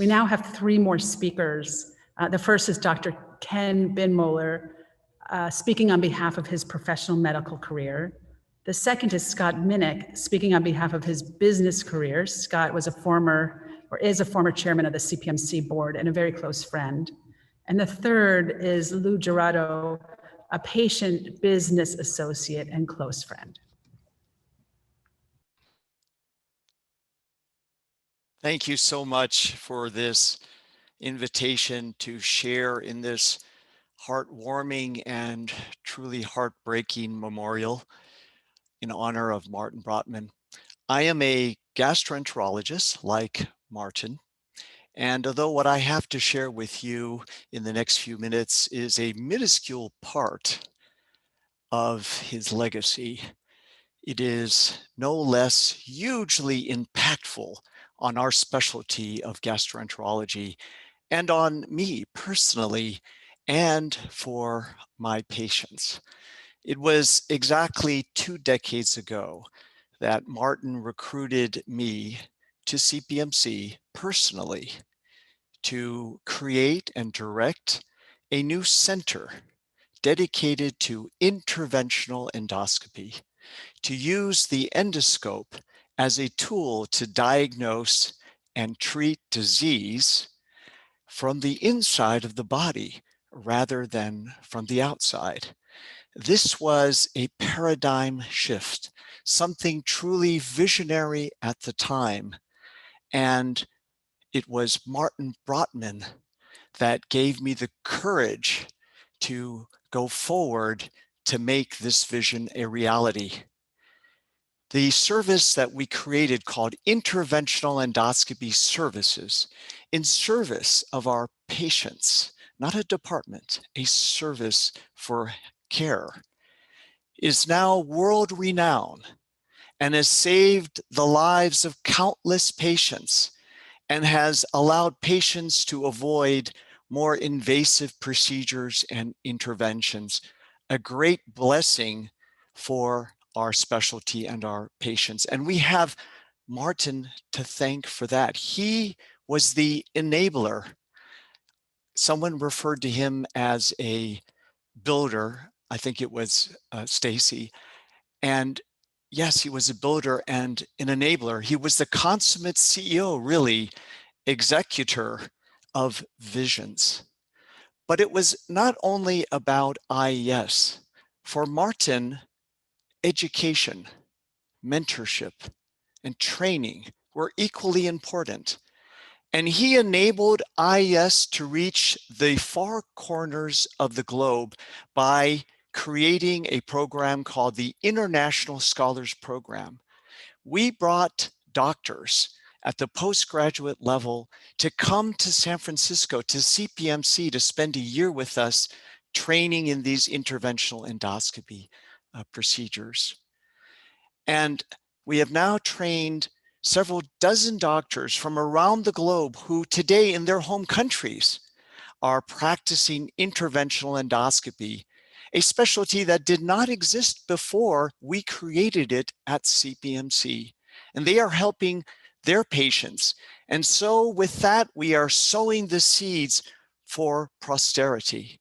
We now have three more speakers. The first is Dr. Ken Binmoeller, speaking on behalf of his professional medical career. The second is Scott Minnick, speaking on behalf of his business career. Scott was a former, or is a former chairman of the CPMC board and a very close friend. And the third is Lou Gerardo, a patient business associate and close friend. Thank you so much for this invitation to share in this heartwarming and truly heartbreaking memorial in honor of Martin Brotman. I am a gastroenterologist like Martin, and although what I have to share with you in the next few minutes is a minuscule part of his legacy, it is no less hugely impactful on our specialty of gastroenterology and on me personally and for my patients. It was exactly 2 decades ago that Martin recruited me to CPMC personally to create and direct a new center dedicated to interventional endoscopy, to use the endoscope as a tool to diagnose and treat disease from the inside of the body rather than from the outside. This was a paradigm shift, something truly visionary at the time. And it was Martin Brotman that gave me the courage to go forward to make this vision a reality. The service that we created called Interventional Endoscopy Services, in service of our patients, not a department, a service for care, is now world-renowned and has saved the lives of countless patients and has allowed patients to avoid more invasive procedures and interventions, a great blessing for our specialty and our patients. And we have Martin to thank for that. He was the enabler. Someone referred to him as a builder. I think it was Stacy. And yes, he was a builder and an enabler. He was the consummate CEO, really, executor of visions. But it was not only about IES. For Martin, education, mentorship, and training were equally important. And he enabled IES to reach the far corners of the globe by creating a program called the International Scholars Program. We brought doctors at the postgraduate level to come to San Francisco, to CPMC, to spend a year with us training in these interventional endoscopy procedures. And we have now trained several dozen doctors from around the globe who today in their home countries are practicing interventional endoscopy, a specialty that did not exist before we created it at CPMC. And they are helping their patients. And so with that, we are sowing the seeds for posterity.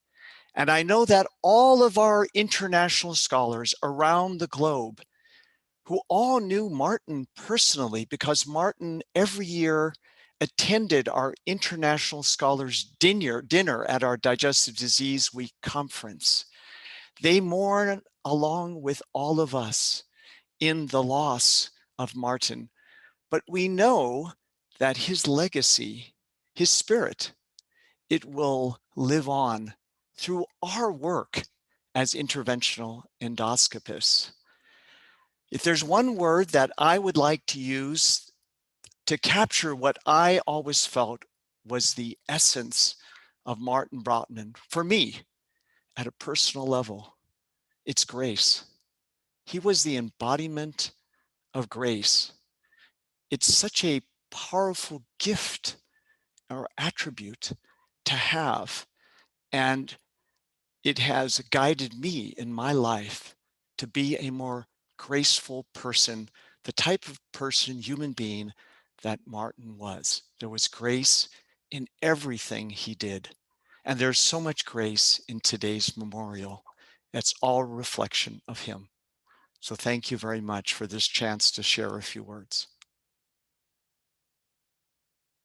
And I know that all of our international scholars around the globe who all knew Martin personally, because Martin every year attended our International Scholars dinner at our Digestive Disease Week conference. They mourn along with all of us in the loss of Martin, but we know that his legacy, his spirit, it will live on through our work as interventional endoscopists. If there's one word that I would like to use to capture what I always felt was the essence of Martin Brotman, for me, at a personal level, it's grace. He was the embodiment of grace. It's such a powerful gift or attribute to have, and it has guided me in my life to be a more graceful person, the type of person, human being that Martin was. There was grace in everything he did. And there's so much grace in today's memorial. It's all a reflection of him. So thank you very much for this chance to share a few words.